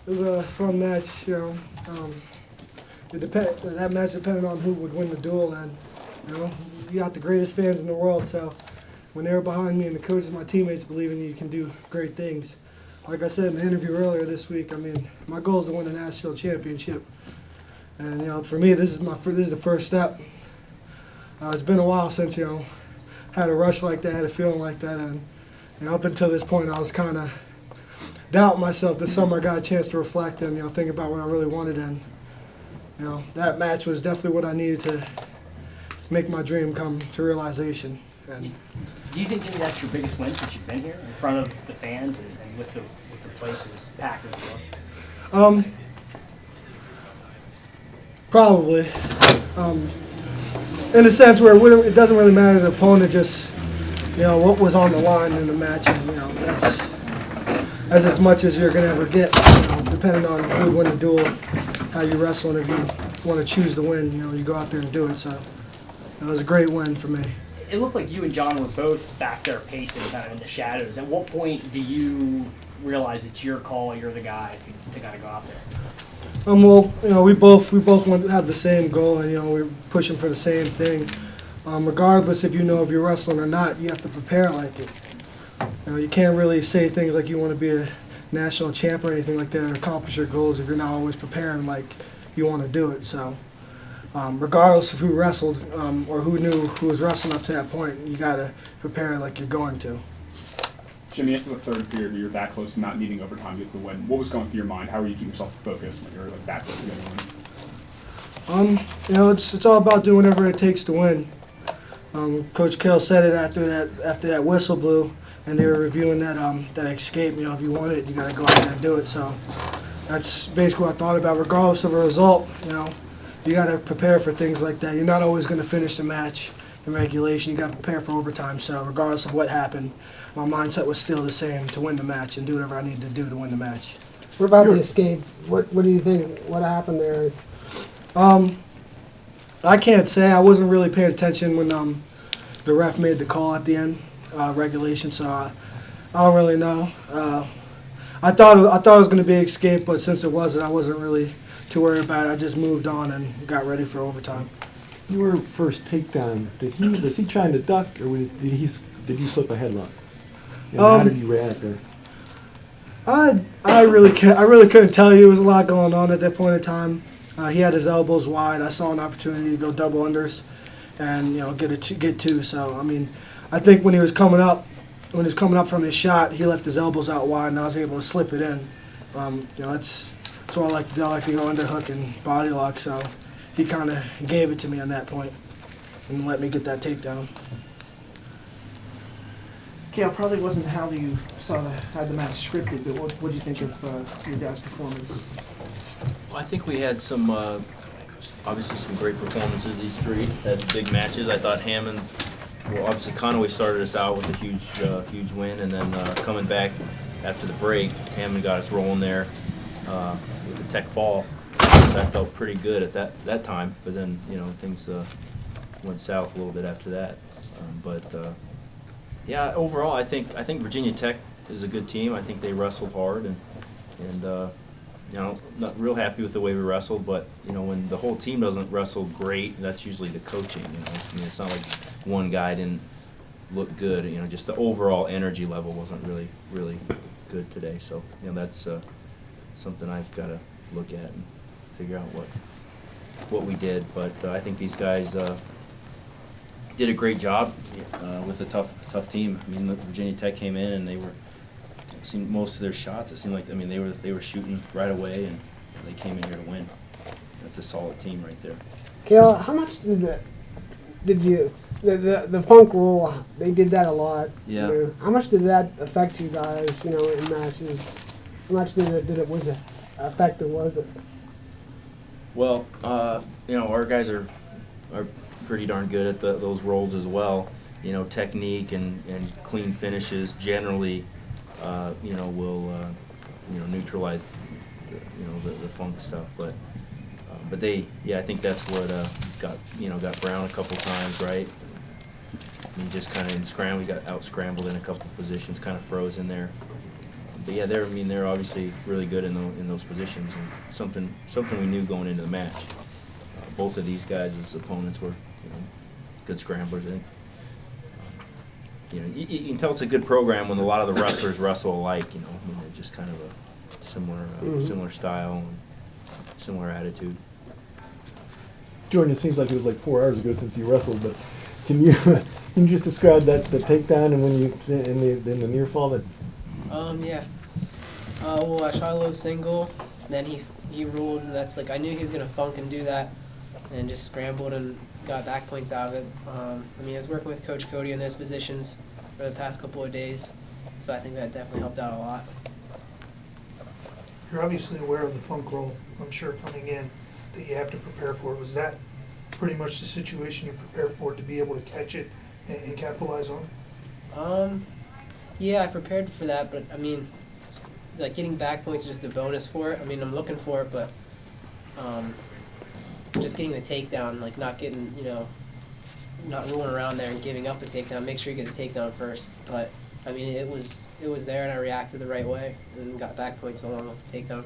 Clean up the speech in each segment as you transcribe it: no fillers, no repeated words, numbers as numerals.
was a fun match. That match depended on who would win the duel, and you got the greatest fans in the world. So when they were behind me and the coaches, my teammates believe in you, you can do great things. Like I said in the interview earlier this week, my goal is to win a national championship, and for me, this is the first step. It's been a while since had a rush like that, had a feeling like that, and up until this point, I was kind of doubting myself. This summer, I got a chance to reflect and think about what I really wanted, and that match was definitely what I needed to make my dream come to realization. And do you think, Jimmy, that's your biggest win since you've been here, in front of the fans and with the places packed as well? Probably. In a sense where it doesn't really matter the opponent, just what was on the line in the match, and that's as much as you're gonna ever get, depending on who would win the duel, how you wrestle, and if you want to choose to win, you go out there and do it. So it was a great win for me. It looked like you and John were both back there pacing, kind of in the shadows. At what point do you realize it's your call, you're the guy to kind of go out there? We both have the same goal, and we're pushing for the same thing. Regardless if if you're wrestling or not, you have to prepare like it. You can't really say things like you want to be a national champ or anything like that and accomplish your goals if you're not always preparing like you want to do it. So, regardless of who wrestled or who knew who was wrestling up to that point, you got to prepare like you're going to. Jimmy, after the third period, you're that close to not needing overtime to get the win. What was going through your mind? How were you keeping yourself focused when you're that close to getting the win? It's all about doing whatever it takes to win. Coach Kell said it after that whistle blew, and they were reviewing that escape. If you want it, you got to go out there and do it. So that's basically what I thought about. Regardless of a result, you got to prepare for things like that. You're not always going to finish the match in regulation. You got to prepare for overtime. So regardless of what happened, my mindset was still the same, to win the match and do whatever I needed to do to win the match. What about the escape? What do you think? What happened there? I can't say. I wasn't really paying attention when the ref made the call at the end, regulation. So I don't really know. I thought it was going to be an escape, but since it wasn't, I wasn't really too worried about it. I just moved on and got ready for overtime. Your first takedown, was he trying to duck, or did you slip a headlock? How did you react there? I really couldn't tell you. There was a lot going on at that point in time. He had his elbows wide. I saw an opportunity to go double unders and get two. So I think when he was coming up from his shot, he left his elbows out wide, and I was able to slip it in. That's what I like to do. I like to go underhook and body lock. So he kind of gave it to me on that point and let me get that takedown. Kale, probably wasn't how you had the match scripted, but what do you think of your guys' performance? Well, I think we had some, obviously some great performances. These three had big matches. I thought Hammond, obviously Conway started us out with a huge win, and then coming back after the break, Hammond got us rolling there with the tech fall. So I felt pretty good at that time, but then things went south a little bit after that. Yeah, overall, I think Virginia Tech is a good team. I think they wrestled hard, and not real happy with the way we wrestled. But when the whole team doesn't wrestle great, that's usually the coaching. It's not like one guy didn't look good. Just the overall energy level wasn't really good today. So that's something I've got to look at and figure out what we did. But I think these guys did a great job with a tough team. Virginia Tech came in and they seen most of their shots. It seemed like they were shooting right away, and they came in here to win. That's a solid team right there. Kale, how much did you the funk rule? They did that a lot. Yeah. How much did that affect you guys? In matches. How much did it effective was it? Well, our guys are pretty darn good at those rolls as well. Technique and clean finishes generally, will neutralize the funk stuff. But I think that's what got Brown a couple times, right? He just kind of got out scrambled in a couple positions, kind of froze in there. But yeah, they're obviously really good in those positions, and something we knew going into the match. Both of these guys as opponents were, good scramblers. I think. You can tell it's a good program when a lot of the wrestlers wrestle alike. I mean, they're just kind of a similar style and similar attitude. Jordan, it seems like it was like 4 hours ago since you wrestled, but can you just describe the takedown and when you in the near fall that? Yeah. Well, I shot a low single, then he ruled, and that's like I knew he was gonna funk and do that, and just scrambled and got back points out of it. I mean, I was working with Coach Cody in those positions for the past couple of days, so I think that definitely helped out a lot. You're obviously aware of the funk roll, I'm sure, coming in, that you have to prepare for. Was that pretty much the situation you prepared for, to be able to catch it and capitalize on it? Yeah, I prepared for that, but I mean, like getting back points is just a bonus for it. I mean, I'm looking for it, but just getting the takedown, like not getting, not rolling around there and giving up the takedown. Make sure you get the takedown first. But I mean, it was there, and I reacted the right way and got back points along with the takedown.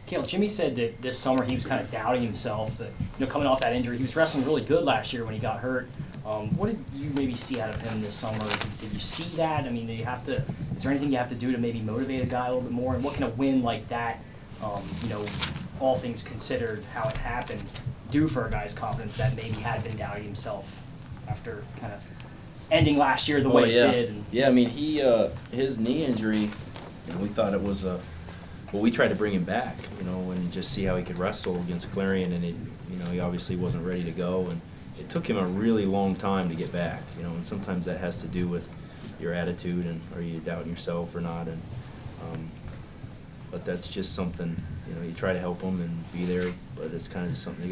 Caleb, Jimmy said that this summer he was kind of doubting himself, that coming off that injury. He was wrestling really good last year when he got hurt. What did you maybe see out of him this summer? Did you see that? I mean, is there anything you have to do to maybe motivate a guy a little bit more? And what can a win like that, all things considered, how it happened, do for a guy's confidence that maybe had been doubting himself after kind of ending last year the way it did? Yeah, I mean, his knee injury, we thought it was we tried to bring him back, and just see how he could wrestle against Clarion, and he obviously wasn't ready to go, and it took him a really long time to get back, and sometimes that has to do with your attitude and are you doubting yourself or not, and but that's just something, you try to help them and be there, but it's kind of just something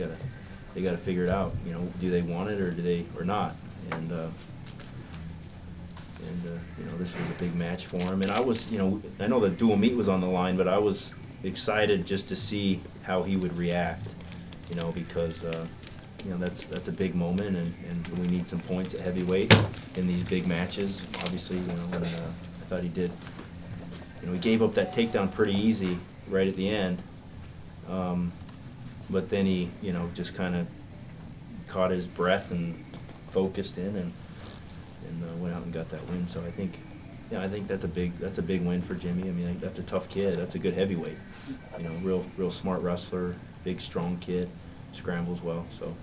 they gotta figure it out, do they want it or not, and this was a big match for him, and I was, I know the dual meet was on the line, but I was excited just to see how he would react, because that's a big moment, and we need some points at heavyweight in these big matches. Obviously, and, I thought he did. He gave up that takedown pretty easy right at the end, but then he, just kind of caught his breath and focused in and went out and got that win. So I think that's a big win for Jimmy. I mean, that's a tough kid. That's a good heavyweight. Real smart wrestler, big strong kid, scrambles well. So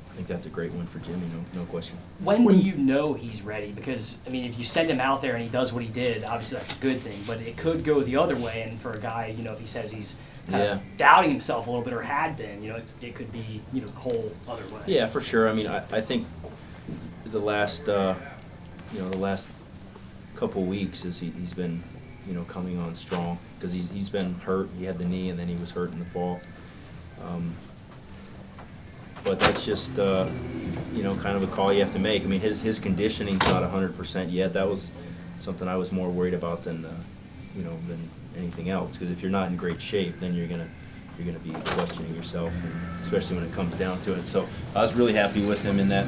I think that's a great win for Jimmy, no question. When do you know he's ready? Because, I mean, if you send him out there and he does what he did, obviously that's a good thing, but it could go the other way, and for a guy, if he says he's kind of doubting himself a little bit or had been, it could be, the whole other way. Yeah, for sure. I mean, I think the last couple weeks is he's been, coming on strong, because he's been hurt. He had the knee, and then he was hurt in the fall. But that's just, kind of a call you have to make. I mean, his conditioning's not 100% yet. That was something I was more worried about than anything else. Because if you're not in great shape, then you're gonna be questioning yourself, and especially when it comes down to it. So I was really happy with him in that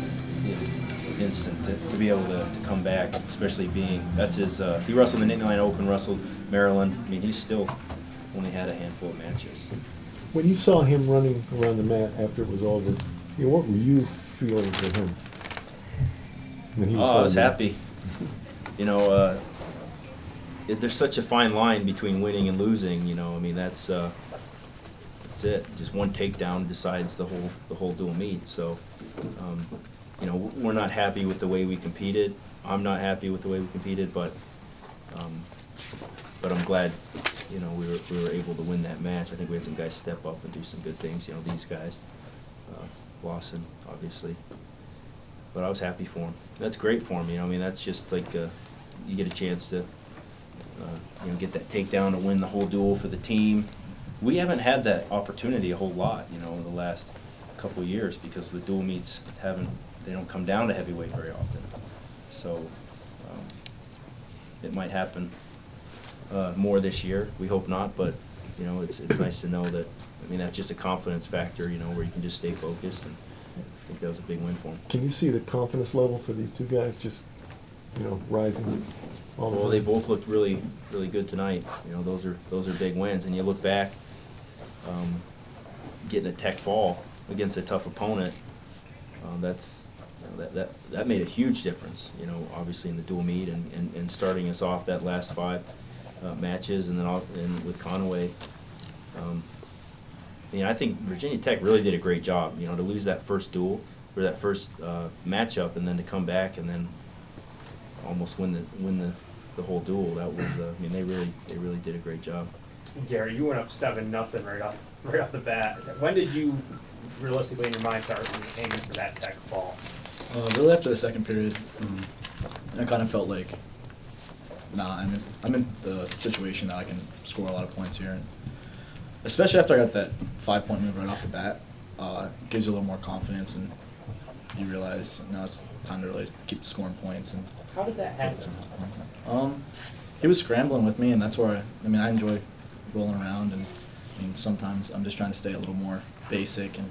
instant to be able to come back, especially that's his. He wrestled the Nittany Lion Open, wrestled Maryland. I mean, he's still only had a handful of matches. When you saw him running around the mat after it was over, what were you feeling for him? When he was I was happy. There's such a fine line between winning and losing. I mean, that's it. Just one takedown decides the whole dual meet. So, we're not happy with the way we competed. I'm not happy with the way we competed, but I'm glad. We were able to win that match. I think we had some guys step up and do some good things. These guys, Lawson, obviously. But I was happy for him. That's great for him. I mean, that's just like you get a chance to, get that takedown to win the whole duel for the team. We haven't had that opportunity a whole lot, in the last couple of years, because the dual meets they don't come down to heavyweight very often. So it might happen more this year. We hope not, but it's nice to know that. I mean, that's just a confidence factor, where you can just stay focused, and I think that was a big win for him. Can you see the confidence level for these two guys just, rising? Well, they both looked really, really good tonight. You know, those are big wins. And you look back, getting a Tech fall against a tough opponent, that's you know, that made a huge difference. You know, obviously in the dual meet and starting us off that last 5 matches, and then and with Conway. You know, I think Virginia Tech really did a great job. You know, to lose that first duel or that first matchup, and then to come back and then almost win the whole duel. That was, I mean, they really did a great job. Gary, you went up 7-0 right off the bat. When did you realistically in your mind start aiming for that Tech fall? Really after the second period, I kind of felt like, I'm in the situation that I can score a lot of points here, and especially after I got that 5-point move right off the bat, it gives you a little more confidence, and you realize now it's time to really keep scoring points. And How did that happen? he was scrambling with me, and that's where I enjoy rolling around, and sometimes I'm just trying to stay a little more basic and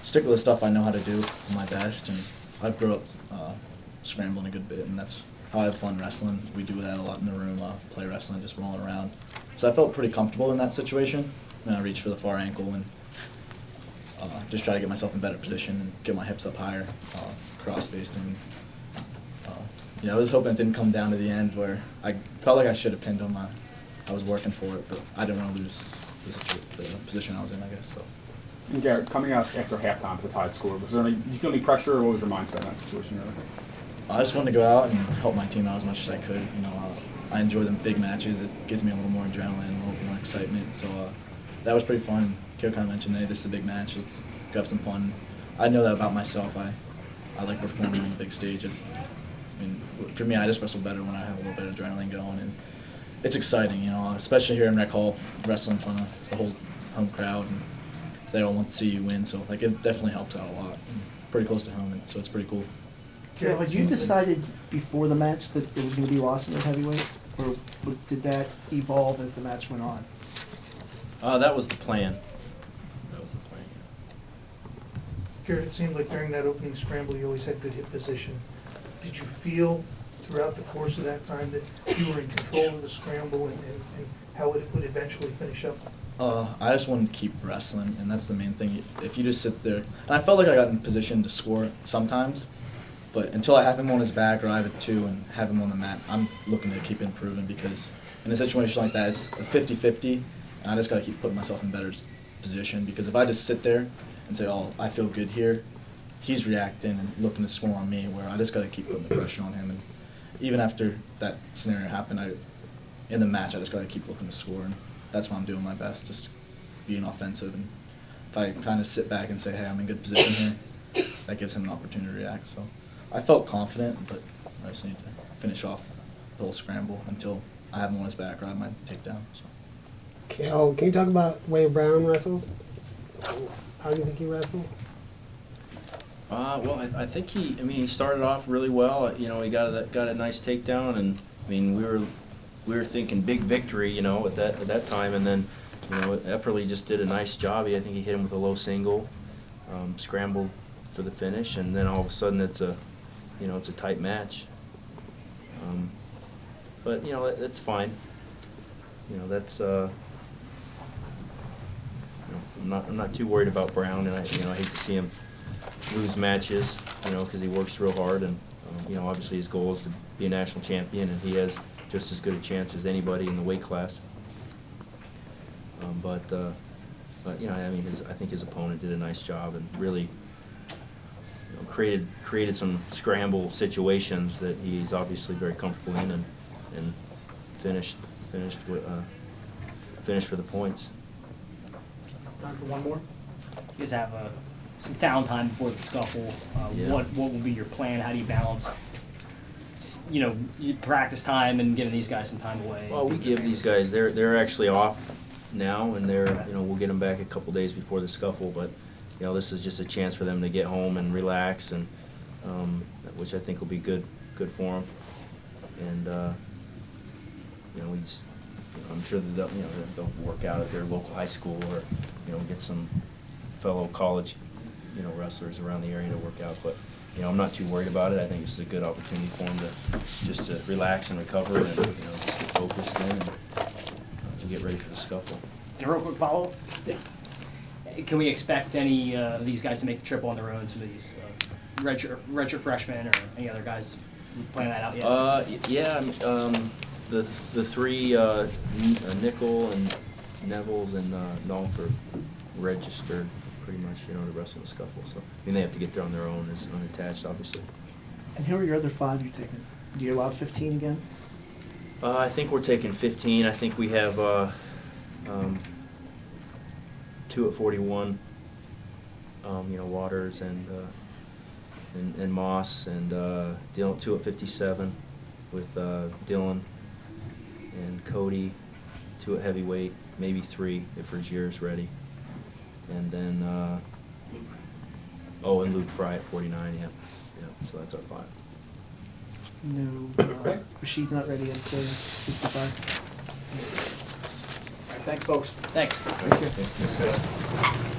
stick with the stuff I know how to do my best. And I've grown up scrambling a good bit, and that's how I have fun wrestling. We do that a lot in the room, play wrestling, just rolling around. So I felt pretty comfortable in that situation, and I reached for the far ankle and just try to get myself in better position and get my hips up higher, cross-faced. And I was hoping it didn't come down to the end where I felt like I should have pinned him. I was working for it, but I didn't want to lose the position I was in, I guess. So. And Garrett, coming out after halftime to the tied score, did you feel any pressure, or what was your mindset in that situation? Really? I just wanted to go out and help my team out as much as I could. I enjoy the big matches. It gives me a little more adrenaline, a little more excitement. So that was pretty fun. Kyo kind of mentioned, hey, this is a big match. Let's go have some fun. I know that about myself. I like performing on the big stage. For me, I just wrestle better when I have a little bit of adrenaline going, and it's exciting, especially here in Rec Hall, wrestling in front of the whole home crowd, and they all want to see you win. So it definitely helps out a lot. And pretty close to home, and so it's pretty cool. Yeah, had you decided before the match that it was going to be Lawson at heavyweight, or did that evolve as the match went on? That was the plan. Garrett, it seemed like during that opening scramble, you always had good hip position. Did you feel throughout the course of that time that you were in control of the scramble and how it would eventually finish up? I just wanted to keep wrestling, and that's the main thing. If you just sit there, and I felt like I got in position to score sometimes, but until I have him on his back or I have a 2 and have him on the mat, I'm looking to keep improving, because in a situation like that, it's a 50-50, and I just got to keep putting myself in better position, because if I just sit there and say, oh, I feel good here, he's reacting and looking to score on me, where I just got to keep putting the pressure on him. And even after that scenario happened, in the match, I just got to keep looking to score, and that's why I'm doing my best, just being offensive. And if I kind of sit back and say, hey, I'm in good position here, that gives him an opportunity to react. So I felt confident, but I just need to finish off the whole scramble until I have him on his back or I have my takedown. So. Can you talk about the way Brown wrestled? How do you think he wrestled? Well, I think he started off really well. He got a nice takedown, and we were thinking big victory, at that time, and then, Epperly just did a nice job. I think he hit him with a low single, scrambled for the finish, and then all of a sudden it's a tight match. But that's fine. That's I'm not too worried about Brown, and I hate to see him lose matches, because he works real hard, and obviously his goal is to be a national champion, and he has just as good a chance as anybody in the weight class. But I think his opponent did a nice job and really created some scramble situations that he's obviously very comfortable in, and finished for the points. Time for one more? You guys have some downtime before the scuffle. Yeah. What will be your plan? How do you balance, practice time and giving these guys some time away? Well, we give these guys, they're actually off now, and we'll get them back a couple days before the scuffle, but, this is just a chance for them to get home and relax, and, which I think will be good for them. And, I'm sure that they'll work out at their local high school, or, get some fellow college, wrestlers around the area to work out, but you know, I'm not too worried about it. I think it's a good opportunity for him just to relax and recover and, you know, just get focused in and get ready for the scuffle. And a real quick follow-up. Can we expect any of these guys to make the trip on their own? Some of these redshirt freshmen or any other guys planning that out yet? Yeah, the three, Nickel and Neville's and Nolford registered pretty much, you know, to wrestle the scuffle. So, I mean, they have to get there on their own as unattached, obviously. And who are your other 5 you're taking? Do you allow 15 again? I think we're taking 15. I think we have 2 at 41. You know, Waters and Moss and Dylan, 2 at 57 with Dylan and Cody, 2 at heavyweight, maybe 3 if Rogier's ready, and then and Luke Fry at 49. Yeah, so that's our 5. No, Rashid's not ready yet, so 55. All right, thanks, folks. Thanks. Thank you. Thanks.